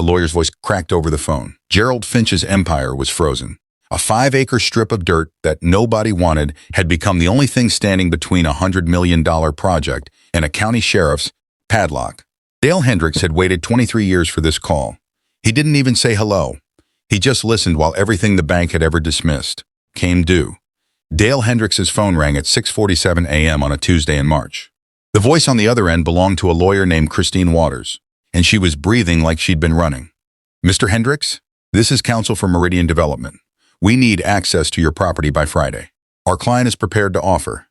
lawyer's voice cracked over the phone. Gerald Finch's empire was frozen. A 5-acre strip of dirt that nobody wanted had become the only thing standing between a $100 million project and a county sheriff's padlock. Dale Hendricks had waited 23 years for this call. He didn't even say hello. He just listened while everything the bank had ever dismissed came due. Dale Hendricks's phone rang at 6:47 a.m. on a Tuesday in March. The voice on the other end belonged to a lawyer named Christine Waters, and she was breathing like she'd been running. "Mr. Hendricks, this is counsel for Meridian Development. We need access to your property by Friday. Our client is prepared to offer."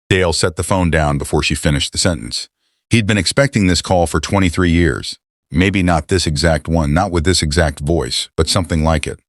Dale set the phone down before she finished the sentence. He'd been expecting this call for 23 years. Maybe not this exact one, not with this exact voice, but something like it.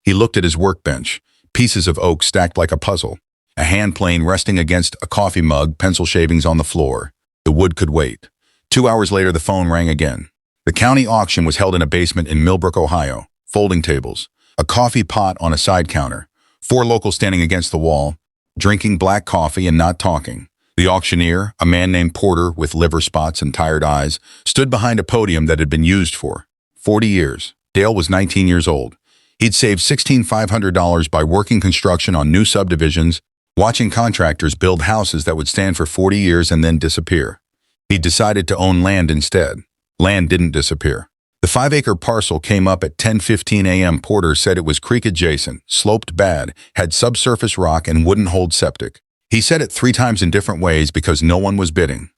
He looked at his workbench, pieces of oak stacked like a puzzle, a hand plane resting against a coffee mug, pencil shavings on the floor. The wood could wait. 2 hours later, the phone rang again. The county auction was held in a basement in Millbrook, Ohio. Folding tables, a coffee pot on a side counter, 4 locals standing against the wall, drinking black coffee and not talking. The auctioneer, a man named Porter with liver spots and tired eyes, stood behind a podium that had been used for 40 years. Dale was 19 years old. He'd saved $1,600 by working construction on new subdivisions, watching contractors build houses that would stand for 40 years and then disappear. He decided to own land instead. Land didn't disappear. The 5-acre parcel came up at 10:15 a.m. Porter said it was creek adjacent, sloped bad, had subsurface rock and wouldn't hold septic. He said it 3 times in different ways because no one was bidding.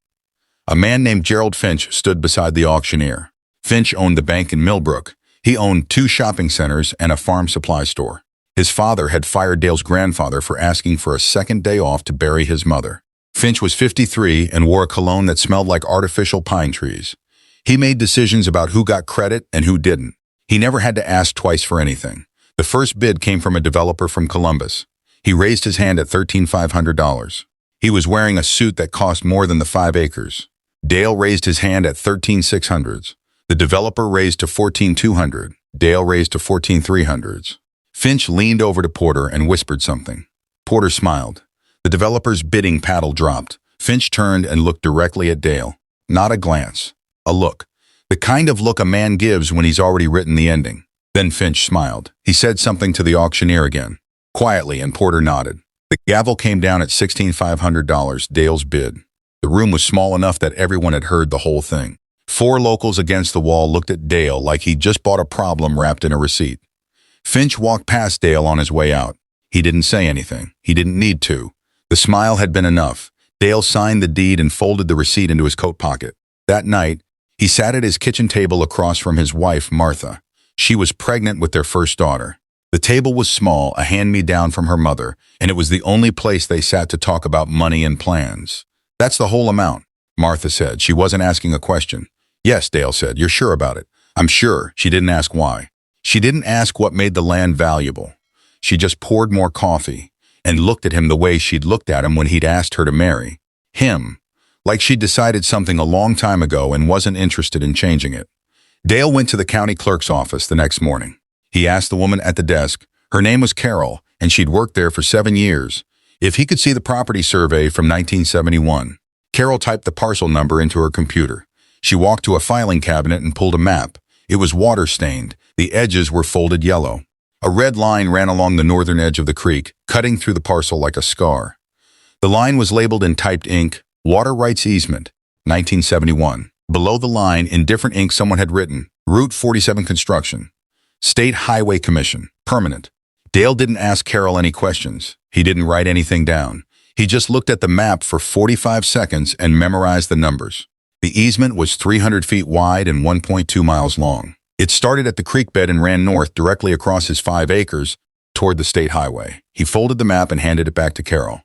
A man named Gerald Finch stood beside the auctioneer. Finch owned the bank in Millbrook. He owned 2 shopping centers and a farm supply store. His father had fired Dale's grandfather for asking for a second day off to bury his mother. Finch was 53 and wore a cologne that smelled like artificial pine trees. He made decisions about who got credit and who didn't. He never had to ask twice for anything. The first bid came from a developer from Columbus. He raised his hand at $13,500. He was wearing a suit that cost more than the 5 acres. Dale raised his hand at $13,600. The developer raised to $14,200. Dale raised to $14,300. Finch leaned over to Porter and whispered something. Porter smiled. The developer's bidding paddle dropped. Finch turned and looked directly at Dale. Not a glance. A look. The kind of look a man gives when he's already written the ending. Then Finch smiled. He said something to the auctioneer again. Quietly, and Porter nodded. The gavel came down at $16,500, Dale's bid. The room was small enough that everyone had heard the whole thing. 4 locals against the wall looked at Dale like he'd just bought a problem wrapped in a receipt. Finch walked past Dale on his way out. He didn't say anything. He didn't need to. The smile had been enough. Dale signed the deed and folded the receipt into his coat pocket. That night, he sat at his kitchen table across from his wife, Martha. She was pregnant with their first daughter. The table was small, a hand-me-down from her mother, and it was the only place they sat to talk about money and plans. "That's the whole amount," Martha said. She wasn't asking a question. "Yes," Dale said. "You're sure about it?" "I'm sure." She didn't ask why. She didn't ask what made the land valuable. She just poured more coffee and looked at him the way she'd looked at him when he'd asked her to marry him, like she'd decided something a long time ago and wasn't interested in changing it. Dale went to the county clerk's office the next morning. He asked the woman at the desk, her name was Carol, and she'd worked there for 7 years, if he could see the property survey from 1971. Carol typed the parcel number into her computer. She walked to a filing cabinet and pulled a map. It was water-stained. The edges were folded yellow. A red line ran along the northern edge of the creek, cutting through the parcel like a scar. The line was labeled in typed ink, Water Rights Easement, 1971. Below the line, in different ink, someone had written, Route 47 Construction, State Highway Commission, Permanent. Dale didn't ask Carol any questions. He didn't write anything down. He just looked at the map for 45 seconds and memorized the numbers. The easement was 300 feet wide and 1.2 miles long. It started at the creek bed and ran north directly across his 5 acres toward the state highway. He folded the map and handed it back to Carol.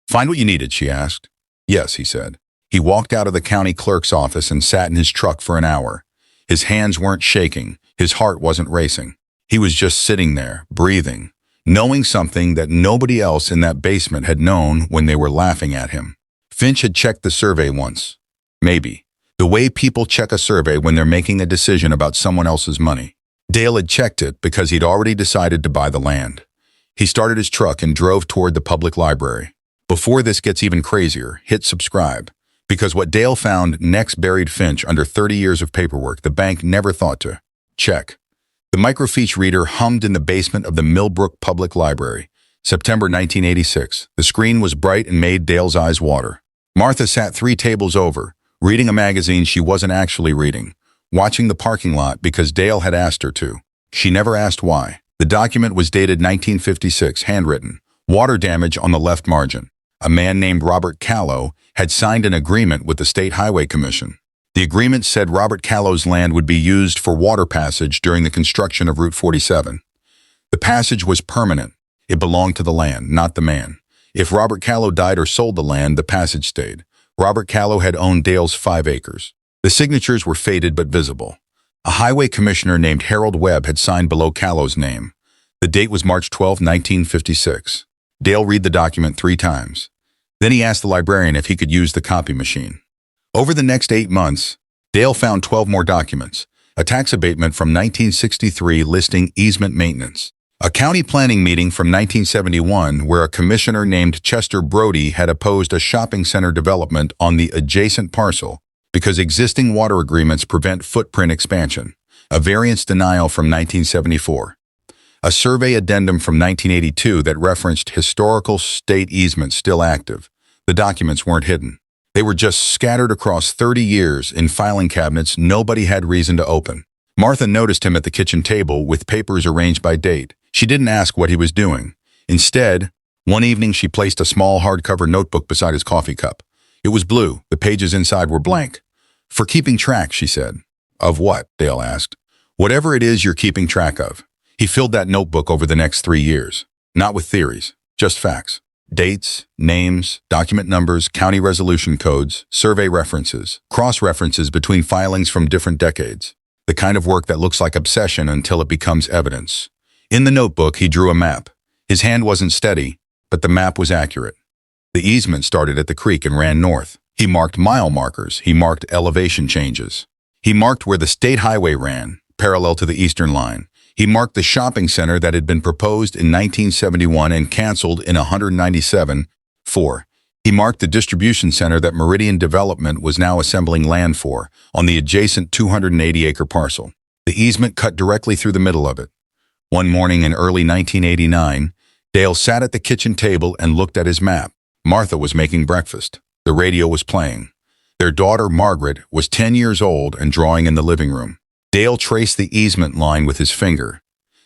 "Find what you needed?" she asked. "Yes," he said. He walked out of the county clerk's office and sat in his truck for an hour. His hands weren't shaking. His heart wasn't racing. He was just sitting there, breathing, knowing something that nobody else in that basement had known when they were laughing at him. Finch had checked the survey once. Maybe. The way people check a survey when they're making a decision about someone else's money. Dale had checked it because he'd already decided to buy the land. He started his truck and drove toward the public library. Before this gets even crazier, hit subscribe. Because what Dale found next buried Finch under 30 years of paperwork the bank never thought to. Check. The microfiche reader hummed in the basement of the Millbrook Public Library. September 1986. The screen was bright and made Dale's eyes water. Martha sat 3 tables over, reading a magazine she wasn't actually reading, watching the parking lot because Dale had asked her to. She never asked why. The document was dated 1956, handwritten. Water damage on the left margin. A man named Robert Callow had signed an agreement with the State Highway Commission. The agreement said Robert Callow's land would be used for water passage during the construction of Route 47. The passage was permanent. It belonged to the land, not the man. If Robert Callow died or sold the land, the passage stayed. Robert Callow had owned Dale's 5 acres. The signatures were faded but visible. A highway commissioner named Harold Webb had signed below Callow's name. The date was March 12, 1956. Dale read the document 3 times. Then he asked the librarian if he could use the copy machine. Over the next 8 months, Dale found 12 more documents. A tax abatement from 1963 listing easement maintenance. A county planning meeting from 1971 where a commissioner named Chester Brody had opposed a shopping center development on the adjacent parcel because existing water agreements prevent footprint expansion. A variance denial from 1974. A survey addendum from 1982 that referenced historical state easements still active. The documents weren't hidden. They were just scattered across 30 years in filing cabinets nobody had reason to open. Martha noticed him at the kitchen table with papers arranged by date. She didn't ask what he was doing. Instead, one evening she placed a small hardcover notebook beside his coffee cup. It was blue. The pages inside were blank. "For keeping track," she said. "Of what?" Dale asked. "Whatever it is you're keeping track of." He filled that notebook over the next 3 years. Not with theories, just facts. Dates, names, document numbers, county resolution codes, survey references, cross-references between filings from different decades. The kind of work that looks like obsession until it becomes evidence. In the notebook, he drew a map. His hand wasn't steady, but the map was accurate. The easement started at the creek and ran north. He marked mile markers. He marked elevation changes. He marked where the state highway ran, parallel to the eastern line. He marked the shopping center that had been proposed in 1971 and canceled in 197. 4. He marked the distribution center that Meridian Development was now assembling land for, on the adjacent 280-acre parcel. The easement cut directly through the middle of it. One morning in early 1989, Dale sat at the kitchen table and looked at his map. Martha was making breakfast. The radio was playing. Their daughter, Margaret, was 10 years old and drawing in the living room. Dale traced the easement line with his finger.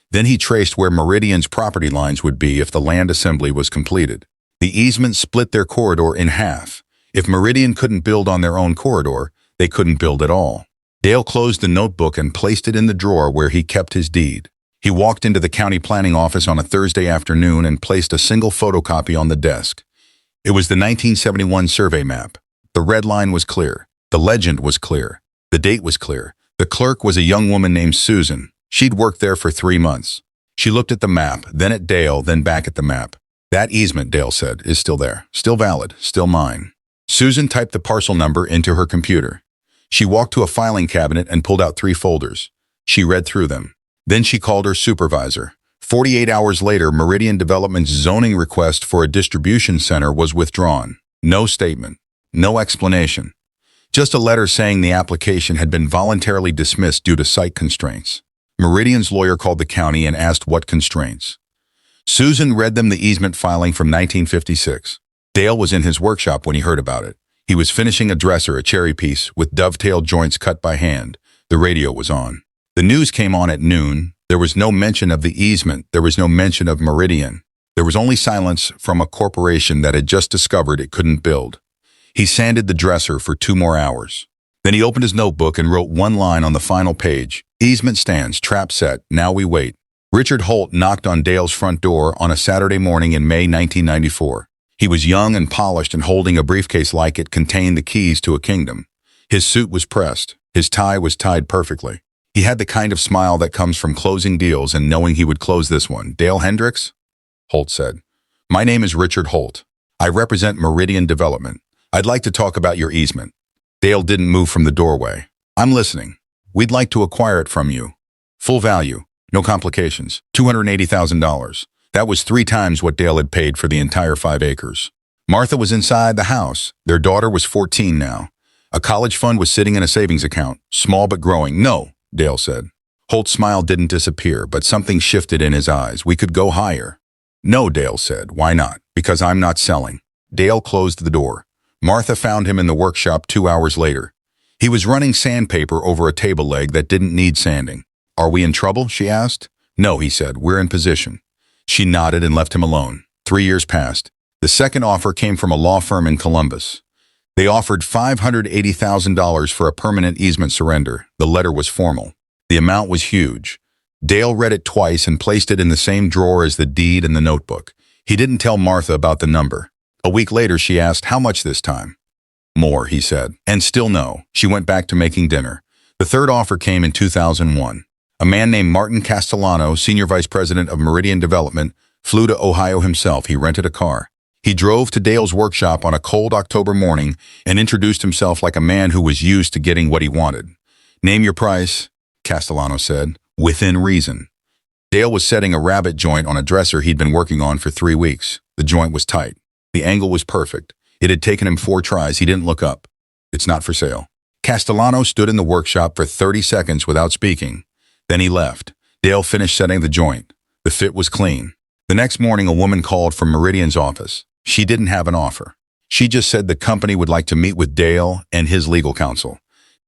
Then he traced where Meridian's property lines would be if the land assembly was completed. The easement split their corridor in half. If Meridian couldn't build on their own corridor, they couldn't build at all. Dale closed the notebook and placed it in the drawer where he kept his deed. He walked into the county planning office on a Thursday afternoon and placed a single photocopy on the desk. It was the 1971 survey map. The red line was clear. The legend was clear. The date was clear. The clerk was a young woman named Susan. She'd worked there for 3 months. She looked at the map, then at Dale, then back at the map. "That easement," Dale said, "is still there. Still valid. Still mine." Susan typed the parcel number into her computer. She walked to a filing cabinet and pulled out 3 folders. She read through them. Then she called her supervisor. 48 hours later, Meridian Development's zoning request for a distribution center was withdrawn. No statement. No explanation. Just a letter saying the application had been voluntarily dismissed due to site constraints. Meridian's lawyer called the county and asked what constraints. Susan read them the easement filing from 1956. Dale was in his workshop when he heard about it. He was finishing a dresser, a cherry piece, with dovetail joints cut by hand. The radio was on. The news came on at noon. There was no mention of the easement. There was no mention of Meridian. There was only silence from a corporation that had just discovered it couldn't build. He sanded the dresser for 2 more hours. Then he opened his notebook and wrote one line on the final page. "Easement stands, trap set, now we wait." Richard Holt knocked on Dale's front door on a Saturday morning in May 1994. He was young and polished and holding a briefcase like it contained the keys to a kingdom. His suit was pressed. His tie was tied perfectly. He had the kind of smile that comes from closing deals and knowing he would close this one. "Dale Hendricks?" Holt said. "My name is Richard Holt. I represent Meridian Development. I'd like to talk about your easement." Dale didn't move from the doorway. "I'm listening. We'd like to acquire it from you. Full value. No complications. $280,000. That was 3 times what Dale had paid for the entire 5 acres. Martha was inside the house. Their daughter was 14 now. A college fund was sitting in a savings account, small but growing. "No," Dale said. Holt's smile didn't disappear, but something shifted in his eyes. We could go higher. No, Dale said. Why not? Because I'm not selling. Dale closed the door. Martha found him in the workshop 2 hours later. He was running sandpaper over a table leg that didn't need sanding. Are we in trouble? She asked. No, he said. We're in position. She nodded and left him alone. 3 years passed. The second offer came from a law firm in Columbus. They offered $580,000 for a permanent easement surrender. The letter was formal. The amount was huge. Dale read it twice and placed it in the same drawer as the deed and the notebook. He didn't tell Martha about the number. A week later, she asked, how much this time? More, he said. And still no. She went back to making dinner. The third offer came in 2001. A man named Martin Castellano, senior vice president of Meridian Development, flew to Ohio himself. He rented a car. He drove to Dale's workshop on a cold October morning and introduced himself like a man who was used to getting what he wanted. Name your price, Castellano said, within reason. Dale was setting a rabbit joint on a dresser he'd been working on for 3 weeks. The joint was tight. The angle was perfect. It had taken him 4 tries. He didn't look up. It's not for sale. Castellano stood in the workshop for 30 seconds without speaking. Then he left. Dale finished setting the joint. The fit was clean. The next morning, a woman called from Meridian's office. She didn't have an offer. She just said the company would like to meet with Dale and his legal counsel.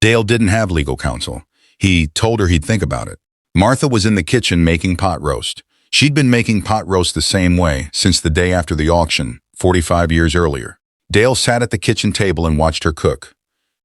Dale didn't have legal counsel. He told her he'd think about it. Martha was in the kitchen making pot roast. She'd been making pot roast the same way since the day after the auction, 45 years earlier. Dale sat at the kitchen table and watched her cook.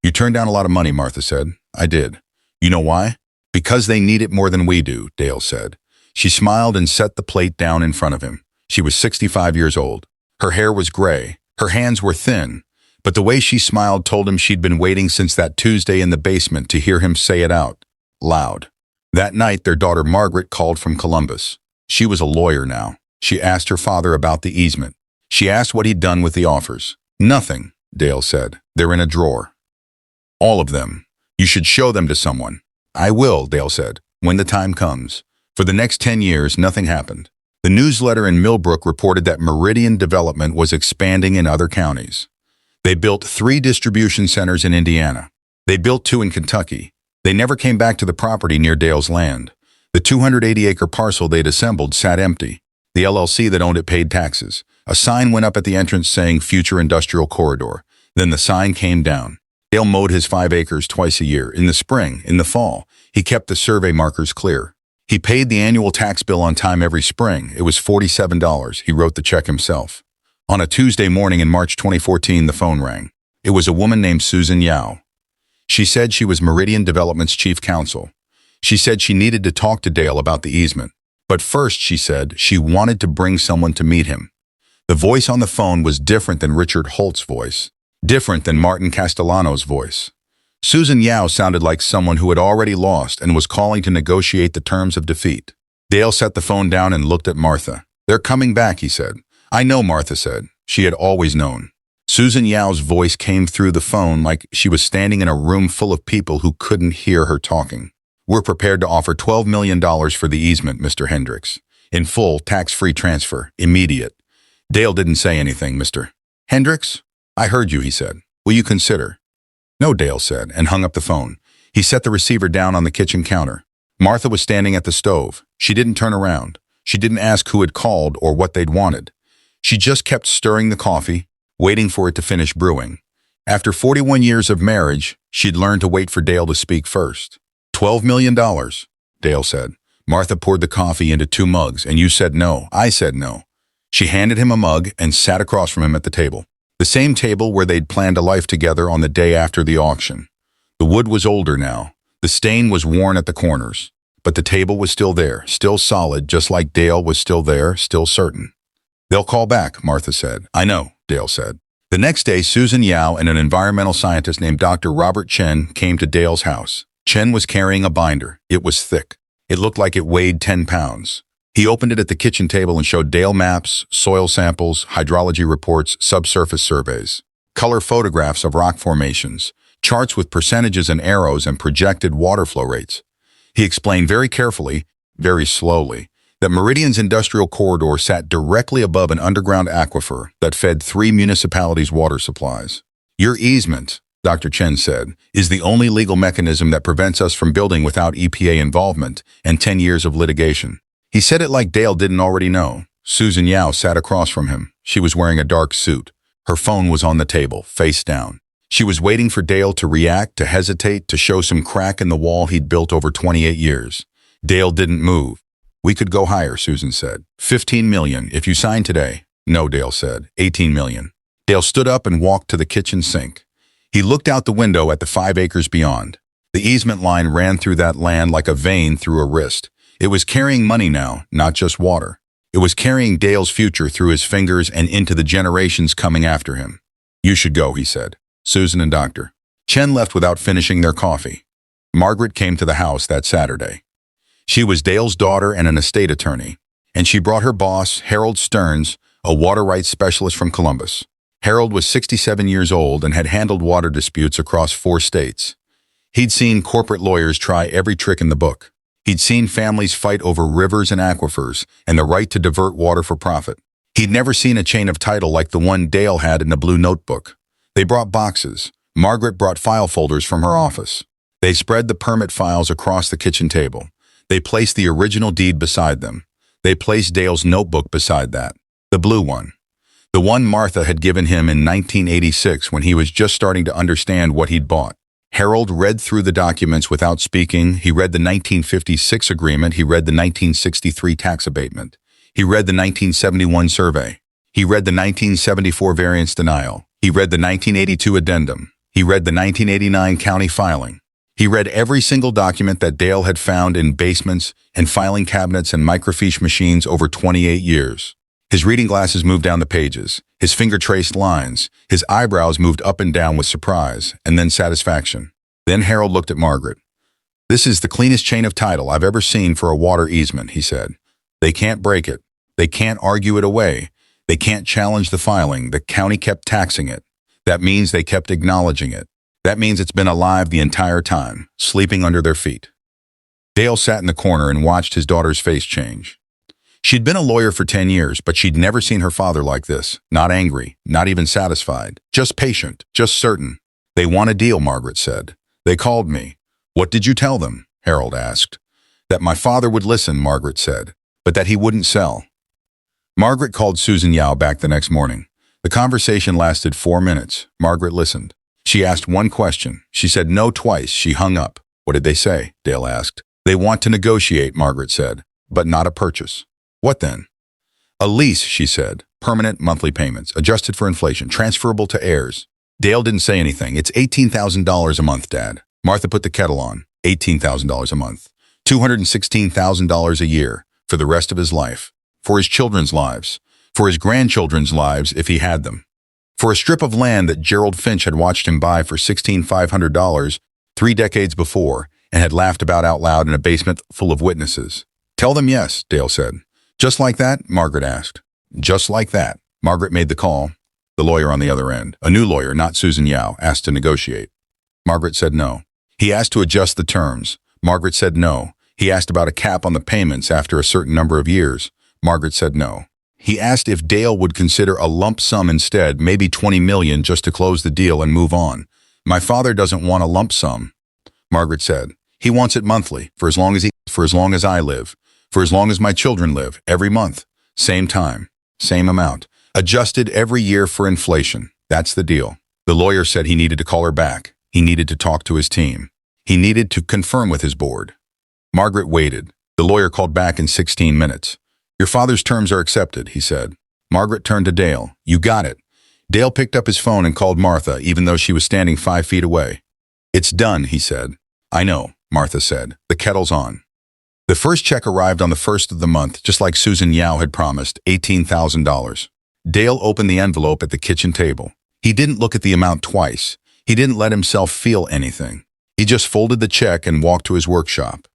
You turned down a lot of money, Martha said. I did. You know why? Because they need it more than we do, Dale said. She smiled and set the plate down in front of him. She was 65 years old. Her hair was gray. Her hands were thin. But the way she smiled told him she'd been waiting since that Tuesday in the basement to hear him say it out, loud. That night, their daughter Margaret called from Columbus. She was a lawyer now. She asked her father about the easement. She asked what he'd done with the offers. Nothing, Dale said. They're in a drawer. All of them. You should show them to someone. I will, Dale said, when the time comes. For the next 10 years, nothing happened. The newsletter in Millbrook reported that Meridian Development was expanding in other counties. They built 3 distribution centers in Indiana. They built 2 in Kentucky. They never came back to the property near Dale's land. The 280-acre parcel they'd assembled sat empty. The LLC that owned it paid taxes. A sign went up at the entrance saying Future Industrial Corridor. Then the sign came down. Dale mowed his 5 acres twice a year, in the spring, in the fall. He kept the survey markers clear. He paid the annual tax bill on time every spring. It was $47. He wrote the check himself. On a Tuesday morning in March 2014, the phone rang. It was a woman named Susan Yao. She said she was Meridian Development's chief counsel. She said she needed to talk to Dale about the easement. But first, she said, she wanted to bring someone to meet him. The voice on the phone was different than Richard Holt's voice, different than Martin Castellano's voice. Susan Yao sounded like someone who had already lost and was calling to negotiate the terms of defeat. Dale set the phone down and looked at Martha. They're coming back, he said. I know, Martha said. She had always known. Susan Yao's voice came through the phone like she was standing in a room full of people who couldn't hear her talking. We're prepared to offer $12 million for the easement, Mr. Hendricks. In full, tax-free transfer, immediate. Dale didn't say anything, Mr. Hendricks? I heard you, he said. Will you consider? No, Dale said, and hung up the phone. He set the receiver down on the kitchen counter. Martha was standing at the stove. She didn't turn around. She didn't ask who had called or what they'd wanted. She just kept stirring the coffee, waiting for it to finish brewing. After 41 years of marriage, she'd learned to wait for Dale to speak first. $12 million, Dale said. Martha poured the coffee into 2 mugs, and you said no. I said no. She handed him a mug and sat across from him at the table. The same table where they'd planned a life together on the day after the auction. The wood was older now. The stain was worn at the corners. But the table was still there, still solid, just like Dale was still there, still certain. They'll call back, Martha said. I know, Dale said. The next day, Susan Yao and an environmental scientist named Dr. Robert Chen came to Dale's house. Chen was carrying a binder. It was thick. It looked like it weighed 10 pounds. He opened it at the kitchen table and showed Dale maps, soil samples, hydrology reports, subsurface surveys, color photographs of rock formations, charts with percentages and arrows and projected water flow rates. He explained very carefully, very slowly, that Meridian's industrial corridor sat directly above an underground aquifer that fed 3 municipalities' water supplies. Your easement, Dr. Chen said, is the only legal mechanism that prevents us from building without EPA involvement and 10 years of litigation. He said it like Dale didn't already know. Susan Yao sat across from him. She was wearing a dark suit. Her phone was on the table, face down. She was waiting for Dale to react, to hesitate, to show some crack in the wall he'd built over 28 years. Dale didn't move. We could go higher, Susan said. 15 million, if you sign today. No, Dale said. 18 million. Dale stood up and walked to the kitchen sink. He looked out the window at the 5 acres beyond. The easement line ran through that land like a vein through a wrist. It was carrying money now, not just water. It was carrying Dale's future through his fingers and into the generations coming after him. You should go, he said. Susan and Dr. Chen left without finishing their coffee. Margaret came to the house that Saturday. She was Dale's daughter and an estate attorney, and she brought her boss, Harold Stearns, a water rights specialist from Columbus. Harold was 67 years old and had handled water disputes across 4 states. He'd seen corporate lawyers try every trick in the book. He'd seen families fight over rivers and aquifers and the right to divert water for profit. He'd never seen a chain of title like the one Dale had in the blue notebook. They brought boxes. Margaret brought file folders from her office. They spread the permit files across the kitchen table. They placed the original deed beside them. They placed Dale's notebook beside that, the blue one. The one Martha had given him in 1986 when he was just starting to understand what he'd bought. Harold read through the documents without speaking. He read the 1956 agreement. He read the 1963 tax abatement. He read the 1971 survey. He read the 1974 variance denial. He read the 1982 addendum. He read the 1989 county filing. He read every single document that Dale had found in basements and filing cabinets and microfiche machines over 28 years. His reading glasses moved down the pages. His finger traced lines. His eyebrows moved up and down with surprise, and then satisfaction. Then Harold looked at Margaret. This is the cleanest chain of title I've ever seen for a water easement, he said. They can't break it. They can't argue it away. They can't challenge the filing. The county kept taxing it. That means they kept acknowledging it. That means it's been alive the entire time, sleeping under their feet. Dale sat in the corner and watched his daughter's face change. She'd been a lawyer for 10 years, but she'd never seen her father like this. Not angry, not even satisfied. Just patient, just certain. They want a deal, Margaret said. They called me. What did you tell them? Harold asked. That my father would listen, Margaret said, but that he wouldn't sell. Margaret called Susan Yao back the next morning. The conversation lasted 4 minutes. Margaret listened. She asked one question. She said no twice. She hung up. What did they say? Dale asked. They want to negotiate, Margaret said, but not a purchase. What then? A lease, she said. Permanent monthly payments, adjusted for inflation, transferable to heirs. Dale didn't say anything. It's $18,000 a month, Dad. Martha put the kettle on. $18,000 a month. $216,000 a year for the rest of his life. For his children's lives. For his grandchildren's lives if he had them. For a strip of land that Gerald Finch had watched him buy for $16,500 3 decades before and had laughed about out loud in a basement full of witnesses. Tell them yes, Dale said. Just like that? Margaret asked. Just like that. Margaret made the call. The lawyer on the other end, a new lawyer, not Susan Yao, asked to negotiate. Margaret said no. He asked to adjust the terms. Margaret said no. He asked about a cap on the payments after a certain number of years. Margaret said no. He asked if Dale would consider a lump sum instead, maybe $20 million just to close the deal and move on. My father doesn't want a lump sum. Margaret said, he wants it monthly, for as long as I live, for as long as my children live, every month, same time, same amount, adjusted every year for inflation. That's the deal. The lawyer said he needed to call her back. He needed to talk to his team. He needed to confirm with his board. Margaret waited. The lawyer called back in 16 minutes. Your father's terms are accepted, he said. Margaret turned to Dale. You got it. Dale picked up his phone and called Martha, even though she was standing 5 feet away. It's done, he said. I know, Martha said. The kettle's on. The first check arrived on the 1st of the month, just like Susan Yao had promised, $18,000. Dale opened the envelope at the kitchen table. He didn't look at the amount twice. He didn't let himself feel anything. He just folded the check and walked to his workshop.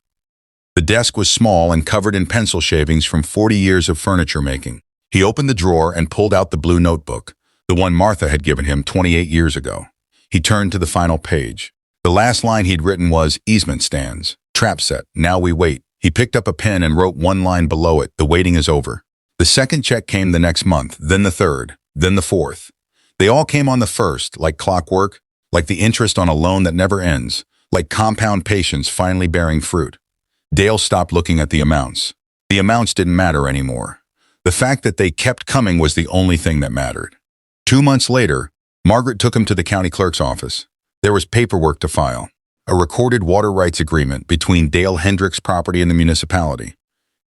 The desk was small and covered in pencil shavings from 40 years of furniture making. He opened the drawer and pulled out the blue notebook, the one Martha had given him 28 years ago. He turned to the final page. The last line he'd written was, easement stands, trap set, now we wait. He picked up a pen and wrote one line below it, the waiting is over. The second check came the next month, then the third, then the fourth. They all came on the 1st, like clockwork. like the interest on a loan that never ends, like compound patience finally bearing fruit. Dale stopped looking at the amounts. The amounts didn't matter anymore. The fact that they kept coming was the only thing that mattered. 2 months later, Margaret took him to the county clerk's office. There was paperwork to file. A recorded water rights agreement between Dale Hendricks' property and the municipality.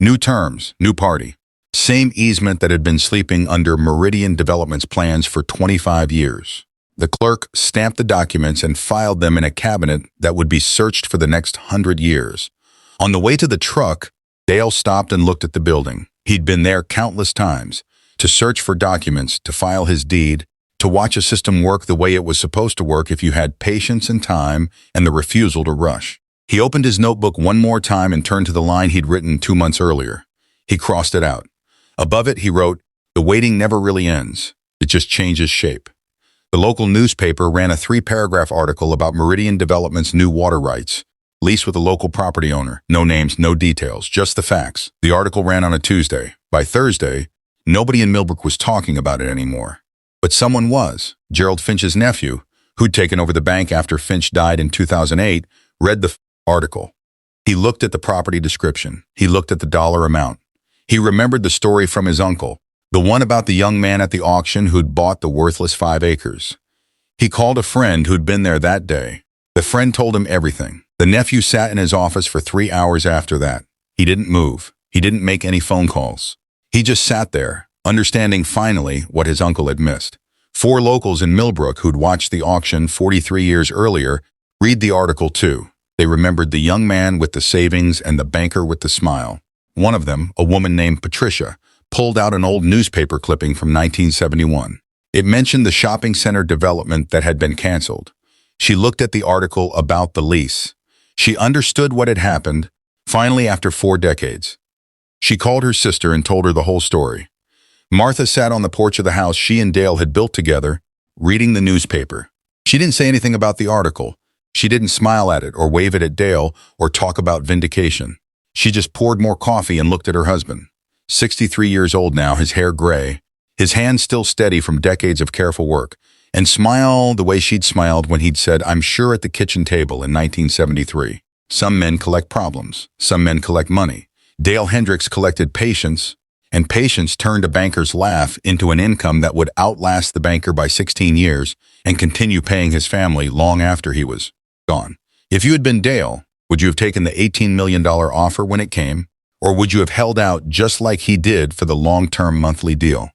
New terms, new party. Same easement that had been sleeping under Meridian Development's plans for 25 years. The clerk stamped the documents and filed them in a cabinet that would be searched for the next 100 years. On the way to the truck, Dale stopped and looked at the building. He'd been there countless times, to search for documents, to file his deed, to watch a system work the way it was supposed to work if you had patience and time and the refusal to rush. He opened his notebook one more time and turned to the line he'd written 2 months earlier. He crossed it out. Above it, he wrote, "The waiting never really ends. It just changes shape." The local newspaper ran a 3-paragraph article about Meridian Development's new water rights, lease with a local property owner. No names, no details, just the facts. The article ran on a Tuesday. By Thursday, nobody in Millbrook was talking about it anymore. But someone was. Gerald Finch's nephew, who'd taken over the bank after Finch died in 2008, read the article. He looked at the property description. He looked at the dollar amount. He remembered the story from his uncle, the one about the young man at the auction who'd bought the worthless 5 acres. He called a friend who'd been there that day. The friend told him everything. The nephew sat in his office for 3 hours after that. He didn't move. He didn't make any phone calls. He just sat there, understanding finally what his uncle had missed. 4 locals in Millbrook who'd watched the auction 43 years earlier read the article too. They remembered the young man with the savings and the banker with the smile. One of them, a woman named Patricia, pulled out an old newspaper clipping from 1971. It mentioned the shopping center development that had been canceled. She looked at the article about the lease. She understood what had happened, finally after 4 decades. She called her sister and told her the whole story. Martha sat on the porch of the house she and Dale had built together, reading the newspaper. She didn't say anything about the article. She didn't smile at it or wave it at Dale or talk about vindication. She just poured more coffee and looked at her husband. 63 years old now, his hair gray, his hands still steady from decades of careful work, and smiled the way she'd smiled when he'd said, "I'm sure," at the kitchen table in 1973. Some men collect problems. Some men collect money. Dale Hendricks collected patience, and patience turned a banker's laugh into an income that would outlast the banker by 16 years and continue paying his family long after he was gone. If you had been Dale, would you have taken the $18 million offer when it came, or would you have held out just like he did for the long-term monthly deal?